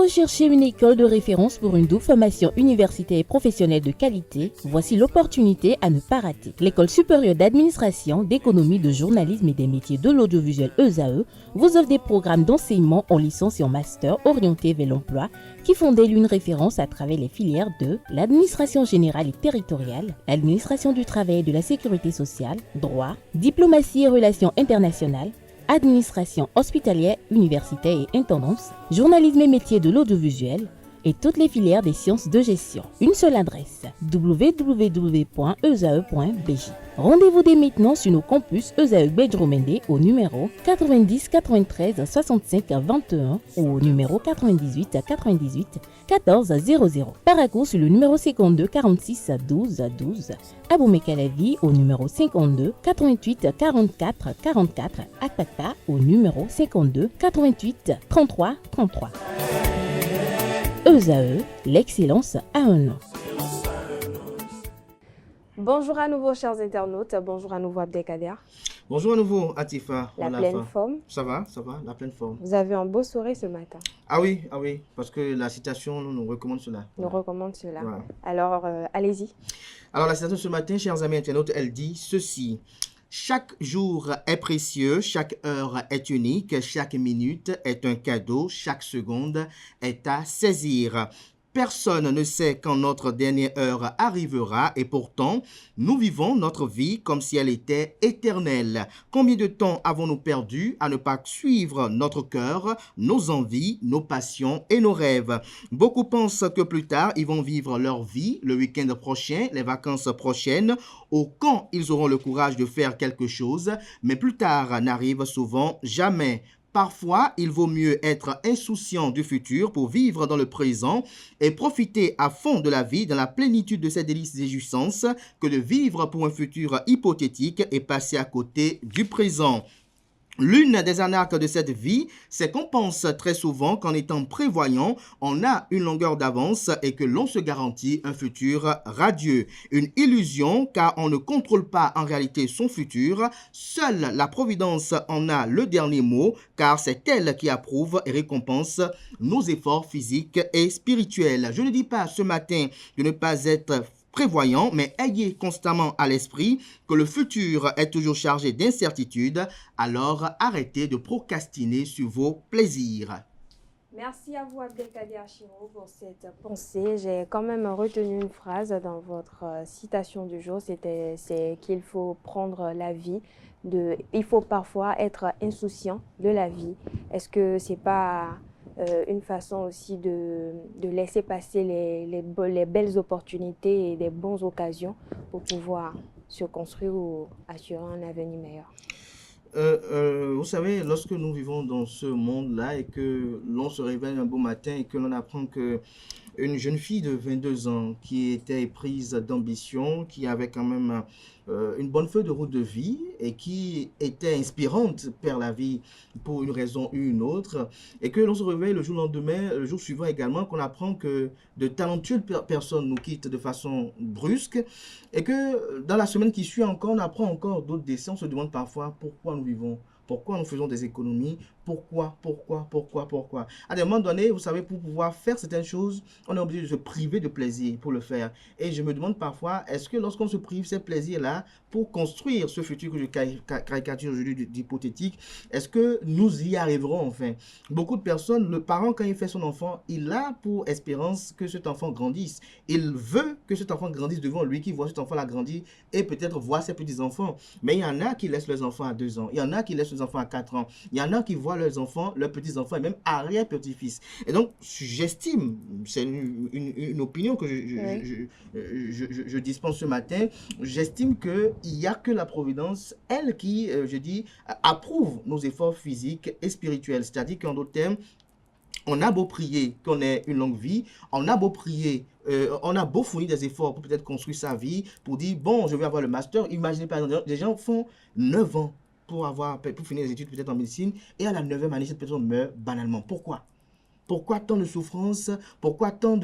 recherchez une école de référence pour une double formation universitaire et professionnelle de qualité? Voici l'opportunité à ne pas rater. L'École supérieure d'administration, d'économie, de journalisme et des métiers de l'audiovisuel ESAE vous offre des programmes d'enseignement en licence et en master orientés vers l'emploi qui font d'elle une référence à travers les filières de l'administration générale et territoriale, l'administration du travail et de la sécurité sociale, droit, diplomatie et relations internationales, administration hospitalière, universitaire et intendance, journalisme et métiers de l'audiovisuel et toutes les filières des sciences de gestion. Une seule adresse, www.esae.bj. Rendez-vous dès maintenant sur nos campus ESAE Bedjromende au numéro 90 93 65 21 ou au numéro 98 98 14 00. Paracourt sur le numéro 52 46 12 12. Aboumé-Calavi au numéro 52 88 44 44. Akpata au numéro 52 88 33 33. ESAE, l'excellence a un nom. Bonjour à nouveau, chers internautes. Bonjour à nouveau, Abdelkader. Bonjour à nouveau, Atifa. La pleine forme. Ça va, la pleine forme. Vous avez un beau sourire ce matin. Ah oui, parce que la citation nous recommande cela. Nous recommande cela. Voilà. Alors, allez-y. Alors, la citation ce matin, chers amis internautes, elle dit ceci. Chaque jour est précieux, chaque heure est unique, chaque minute est un cadeau, chaque seconde est à saisir. Personne ne sait quand notre dernière heure arrivera et pourtant, nous vivons notre vie comme si elle était éternelle. Combien de temps avons-nous perdu à ne pas suivre notre cœur, nos envies, nos passions et nos rêves? Beaucoup pensent que plus tard, ils vont vivre leur vie, le week-end prochain, les vacances prochaines, ou quand ils auront le courage de faire quelque chose, mais plus tard n'arrive souvent jamais. Parfois, il vaut mieux être insouciant du futur pour vivre dans le présent et profiter à fond de la vie dans la plénitude de ses délices et jouissances que de vivre pour un futur hypothétique et passer à côté du présent. L'une des arnaques de cette vie, c'est qu'on pense très souvent qu'en étant prévoyant, on a une longueur d'avance et que l'on se garantit un futur radieux. Une illusion car on ne contrôle pas en réalité son futur. Seule la Providence en a le dernier mot car c'est elle qui approuve et récompense nos efforts physiques et spirituels. Je ne dis pas ce matin de ne pas être prévoyant, mais ayez constamment à l'esprit que le futur est toujours chargé d'incertitudes, alors arrêtez de procrastiner sur vos plaisirs. Merci à vous, Abdelkader Chiro, pour cette pensée. J'ai quand même retenu une phrase dans votre citation du jour, c'est qu'il faut prendre la vie, il faut parfois être insouciant de la vie. Est-ce que c'est pas une façon aussi de laisser passer les belles opportunités et des bonnes occasions pour pouvoir se construire ou assurer un avenir meilleur? Vous savez, lorsque nous vivons dans ce monde-là et que l'on se réveille un beau matin et que l'on apprend que une jeune fille de 22 ans qui était prise d'ambition, qui avait quand même une bonne feuille de route de vie et qui était inspirante par la vie pour une raison ou une autre, et que l'on se réveille le jour lendemain, le jour suivant également, qu'on apprend que de talentueuses personnes nous quittent de façon brusque et que dans la semaine qui suit encore, on apprend encore d'autres décès. On se demande parfois pourquoi nous vivons. Pourquoi nous faisons des économies? Pourquoi? À des moments donnés, vous savez, pour pouvoir faire certaines choses, on est obligé de se priver de plaisir pour le faire. Et je me demande parfois, est-ce que lorsqu'on se prive ces plaisirs-là pour construire ce futur que je caricature aujourd'hui d'hypothétique, est-ce que nous y arriverons enfin? Beaucoup de personnes, le parent, quand il fait son enfant, il a pour espérance que cet enfant grandisse. Il veut que cet enfant grandisse devant lui, qu'il voit cet enfant-là grandir et peut-être voir ses petits-enfants. Mais il y en a qui laissent leurs enfants à 2 ans. Il y en a qui laissent leurs enfants à 4 ans. Il y en a qui voient leurs enfants, leurs petits-enfants et même arrière-petits-fils. Et donc, j'estime, c'est une opinion que je dispense ce matin, j'estime qu'il n'y a que la Providence, elle qui, je dis, approuve nos efforts physiques et spirituels. C'est-à-dire qu'en d'autres termes, on a beau prier qu'on ait une longue vie, on a beau prier, on a beau fournir des efforts pour peut-être construire sa vie, pour dire, bon, je vais avoir le master. Imaginez par exemple, des gens font 9 ans pour finir les études peut-être en médecine, et à la 9e année, cette personne meurt banalement. Pourquoi tant de souffrance? Pourquoi tant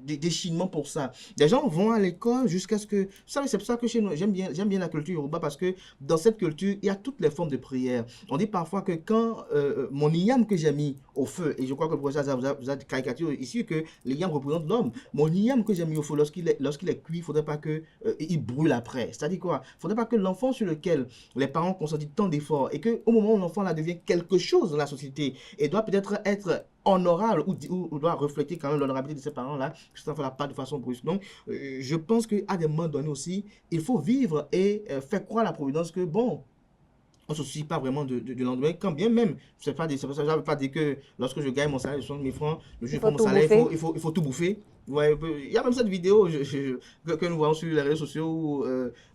déchinement pour ça. Des gens vont à l'école jusqu'à ce que... Vous savez, c'est pour ça que chez nous, j'aime bien la culture yoruba parce que dans cette culture, il y a toutes les formes de prière. On dit parfois que quand mon iyam que j'ai mis au feu, et je crois que le professeur vous a caricaturé ici que l'iyam représente l'homme, mon iyam que j'ai mis au feu lorsqu'il est cuit, il ne faudrait pas qu'il brûle après. C'est-à-dire quoi? Il ne faudrait pas que l'enfant sur lequel les parents consentent tant d'efforts et qu'au moment où l'enfant là devient quelque chose dans la société et doit peut-être être honorable ou doit refléter quand même l'honorabilité de ses parents là, que ça ne fera pas de façon brusque. Donc, je pense qu'à des moments donnés aussi, il faut vivre et faire croire à la providence que bon, on ne se soucie pas vraiment du lendemain, quand bien même, ça ne veut pas dire que lorsque je gagne mon salaire de 60 000 francs, le jour où je prends mon salaire, il faut tout bouffer. Ouais, il y a même cette vidéo que nous voyons sur les réseaux sociaux où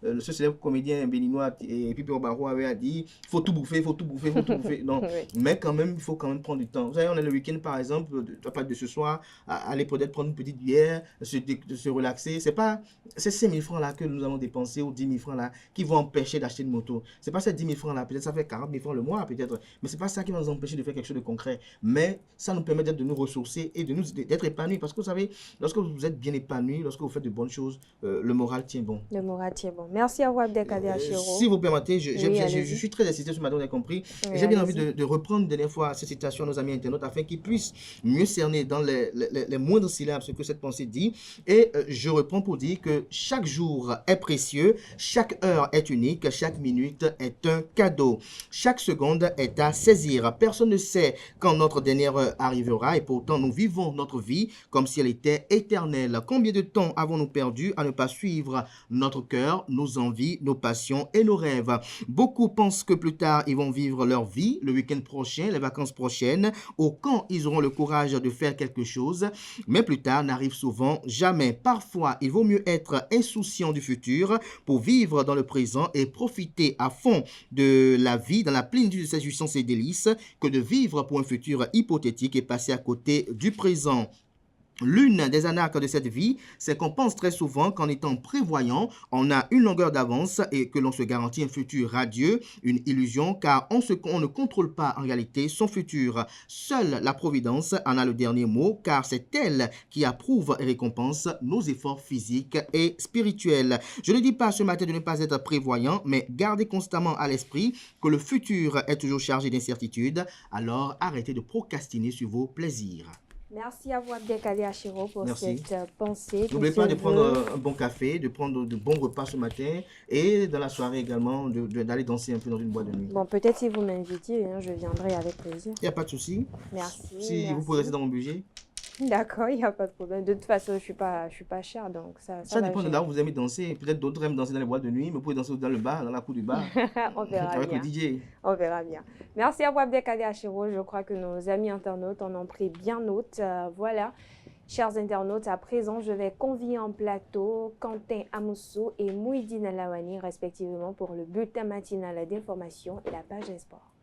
ce célèbre comédien béninois et Pipi Obaro avait dit il faut tout bouffer, il faut tout bouffer, il faut tout bouffer. Non, oui. Mais quand même, il faut quand même prendre du temps. Vous savez, on est le week-end par exemple, de ce soir, aller peut-être prendre une petite bière, se relaxer. C'est pas ces 5 000 francs là que nous allons dépenser ou 10 000 francs là qui vont empêcher d'acheter une moto. C'est pas ces 10 000 francs là, peut-être ça fait 40 000 francs le mois, peut-être. Mais c'est pas ça qui va nous empêcher de faire quelque chose de concret. Mais ça nous permet de nous ressourcer et d'être épanouis. Parce que vous savez, lorsque vous êtes bien épanoui, lorsque vous faites de bonnes choses, le moral tient bon. Le moral tient bon. Merci à vous, Abdelkader Achiro. Si vous permettez, je suis très excité ce matin, vous avez compris. Oui, j'ai bien envie de reprendre une dernière fois cette citation à nos amis internautes afin qu'ils puissent mieux cerner dans les moindres syllabes ce que cette pensée dit. Et je reprends pour dire que chaque jour est précieux, chaque heure est unique, chaque minute est un cadeau. Chaque seconde est à saisir. Personne ne sait quand notre dernière heure arrivera et pourtant nous vivons notre vie comme si elle était éternelle. Combien de temps avons-nous perdu à ne pas suivre notre cœur, nos envies, nos passions et nos rêves? Beaucoup pensent que plus tard, ils vont vivre leur vie, le week-end prochain, les vacances prochaines, ou quand ils auront le courage de faire quelque chose. Mais plus tard n'arrive souvent jamais. Parfois, il vaut mieux être insouciant du futur pour vivre dans le présent et profiter à fond de la vie, dans la plénitude de ses jouissances et délices, que de vivre pour un futur hypothétique et passer à côté du présent. L'une des anarques de cette vie, c'est qu'on pense très souvent qu'en étant prévoyant, on a une longueur d'avance et que l'on se garantit un futur radieux, une illusion, car on ne contrôle pas en réalité son futur. Seule la Providence en a le dernier mot, car c'est elle qui approuve et récompense nos efforts physiques et spirituels. Je ne dis pas ce matin de ne pas être prévoyant, mais gardez constamment à l'esprit que le futur est toujours chargé d'incertitudes, alors arrêtez de procrastiner sur vos plaisirs. Merci à vous, Abdelkader Achiro, pour cette pensée. N'oubliez pas de prendre un bon café, de prendre de bons repas ce matin et dans la soirée également, d'aller danser un peu dans une boîte de nuit. Bon, peut-être si vous m'invitez, je viendrai avec plaisir. Il n'y a pas de souci. Merci. Si vous pouvez rester dans mon budget. D'accord, il n'y a pas de problème. De toute façon, je ne suis pas chère, donc ça dépend de là où vous aimez danser. Peut-être d'autres aiment danser dans les boîtes de nuit, mais vous pouvez danser dans le bar, dans la cour du bar. On verra avec bien. le DJ. On verra bien. Merci à vous, Abdelkader Achiro. Je crois que nos amis internautes en ont pris bien note. Voilà. Chers internautes, à présent, je vais convier en plateau Quentin Amoussou et Mouhidine Lawani, respectivement, pour le bulletin matinal d'information et la page Sport.